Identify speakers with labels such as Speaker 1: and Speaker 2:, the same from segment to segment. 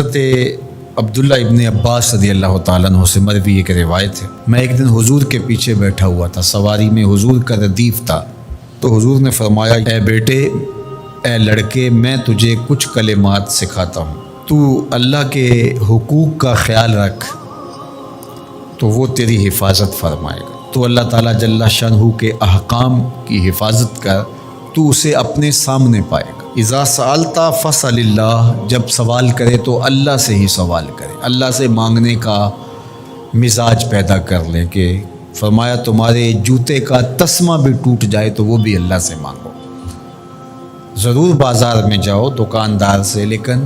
Speaker 1: حضرت عبداللہ ابن عباس رضی اللہ تعالیٰ عنہ سے مروی ایک روایت ہے، میں ایک دن حضور کے پیچھے بیٹھا ہوا تھا، سواری میں حضور کا ردیف تھا، تو حضور نے فرمایا، اے بیٹے، اے لڑکے، میں تجھے کچھ کلمات سکھاتا ہوں، تو اللہ کے حقوق کا خیال رکھ تو وہ تیری حفاظت فرمائے گا۔ تو اللہ تعالیٰ جل شانہ کے احکام کی حفاظت کر، تو اسے اپنے سامنے پائے گا۔ اذا سألت فاسأل اللہ، جب سوال کرے تو اللہ سے ہی سوال کرے، اللہ سے مانگنے کا مزاج پیدا کر لیں کہ فرمایا تمہارے جوتے کا تسمہ بھی ٹوٹ جائے تو وہ بھی اللہ سے مانگو۔ ضرور بازار میں جاؤ دکاندار سے، لیکن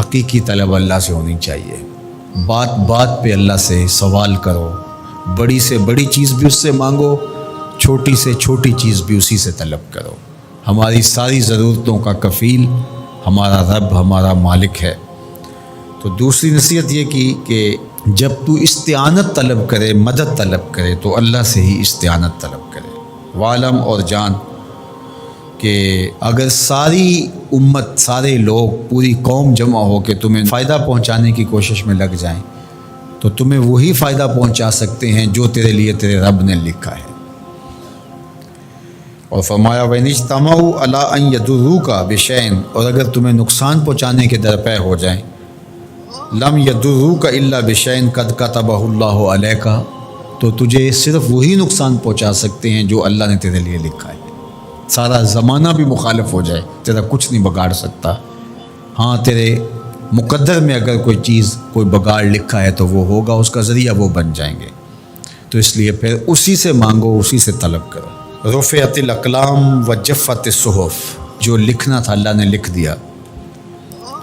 Speaker 1: حقیقی طلب اللہ سے ہونی چاہیے۔ بات بات پہ اللہ سے سوال کرو، بڑی سے بڑی چیز بھی اس سے مانگو، چھوٹی سے چھوٹی چیز بھی اسی سے طلب کرو۔ ہماری ساری ضرورتوں کا کفیل ہمارا رب، ہمارا مالک ہے۔ تو دوسری نصیحت یہ کی کہ جب تو استعانت طلب کرے، مدد طلب کرے تو اللہ سے ہی استعانت طلب کرے۔ وعلم، اور جان کہ اگر ساری امت، سارے لوگ، پوری قوم جمع ہو کے تمہیں فائدہ پہنچانے کی کوشش میں لگ جائیں تو تمہیں وہی فائدہ پہنچا سکتے ہیں جو تیرے لیے تیرے رب نے لکھا ہے۔ اور فرمایا وَإِنِ اجْتَمَعُوا عَلَىٰ أَن يَضُرُّوكَ بِشَيْءٍ، اور اگر تمہیں نقصان پہنچانے کے درپے ہو جائیں، لَمْ يَضُرُّوكَ إِلَّا بِشَيْءٍ قَدْ كَتَبَهُ اللَّهُ عَلَيْكَ، تو تجھے صرف وہی نقصان پہنچا سکتے ہیں جو اللہ نے تیرے لیے لکھا ہے۔ سارا زمانہ بھی مخالف ہو جائے، تیرا کچھ نہیں بگاڑ سکتا۔ ہاں، تیرے مقدر میں اگر کوئی چیز، کوئی بگاڑ لکھا ہے تو وہ ہوگا، اس کا ذریعہ وہ بن جائیں گے۔ تو اس لیے پھر اسی سے مانگو، اسی سے طلب کرو۔ رفعت الاقلام وجفت الصحف، جو لکھنا تھا اللہ نے لکھ دیا،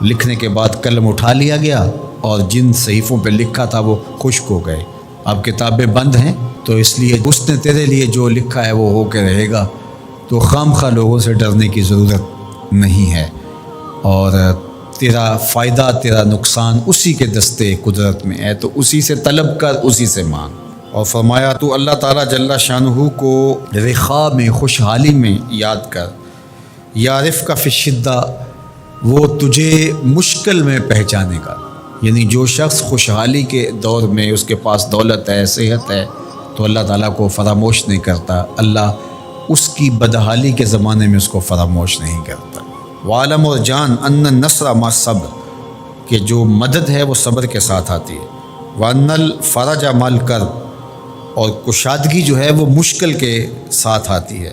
Speaker 1: لکھنے کے بعد قلم اٹھا لیا گیا اور جن صحیفوں پہ لکھا تھا وہ خشک ہو گئے۔ اب کتابیں بند ہیں، تو اس لیے اس نے تیرے لیے جو لکھا ہے وہ ہو کے رہے گا، تو خام خواہ لوگوں سے ڈرنے کی ضرورت نہیں ہے، اور تیرا فائدہ، تیرا نقصان اسی کے دستے قدرت میں ہے، تو اسی سے طلب کر، اسی سے مانگ۔ اور فرمایا تو اللہ تعالیٰ جل شانہ کو رخاء میں، خوشحالی میں یاد کر، یعرفک فی الشدہ، وہ تجھے مشکل میں پہچانے گا۔ یعنی جو شخص خوشحالی کے دور میں اس کے پاس دولت ہے، صحت ہے، تو اللہ تعالیٰ کو فراموش نہیں کرتا، اللہ اس کی بدحالی کے زمانے میں اس کو فراموش نہیں کرتا۔ وعلم، اور جان، ان النصر مع الصبر، کہ جو مدد ہے وہ صبر کے ساتھ آتی ہے۔ وان الفرج مع الکرب، اور کشادگی جو ہے وہ مشکل کے ساتھ آتی ہے۔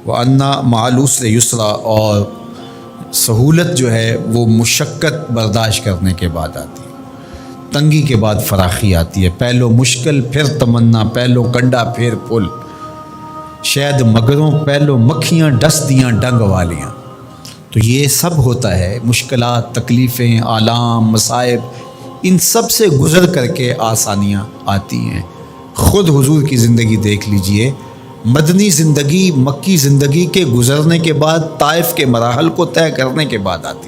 Speaker 1: وَأَنَّ مَعَ الْعُسْرِ يُسْرًا، اور سہولت جو ہے وہ مشقت برداشت کرنے کے بعد آتی ہے، تنگی کے بعد فراخی آتی ہے۔ پہلو مشکل پھر تمنا، پہلو کنڈا پھر پھول، شاید مگروں پہلو مکھیاں ڈس دیاں ڈنگ والیاں۔ تو یہ سب ہوتا ہے، مشکلات، تکلیفیں، آلام، مصائب، ان سب سے گزر کر کے آسانیاں آتی ہیں۔ خود حضور کی زندگی دیکھ لیجئے، مدنی زندگی مکی زندگی کے گزرنے کے بعد، طائف کے مراحل کو طے کرنے کے بعد آتی۔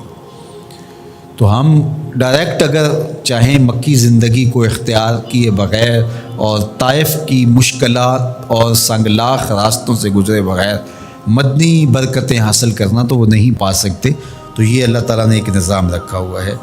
Speaker 1: تو ہم ڈائریکٹ اگر چاہیں مکی زندگی کو اختیار کیے بغیر اور طائف کی مشکلات اور سنگلاخ راستوں سے گزرے بغیر مدنی برکتیں حاصل کرنا، تو وہ نہیں پا سکتے۔ تو یہ اللہ تعالیٰ نے ایک نظام رکھا ہوا ہے۔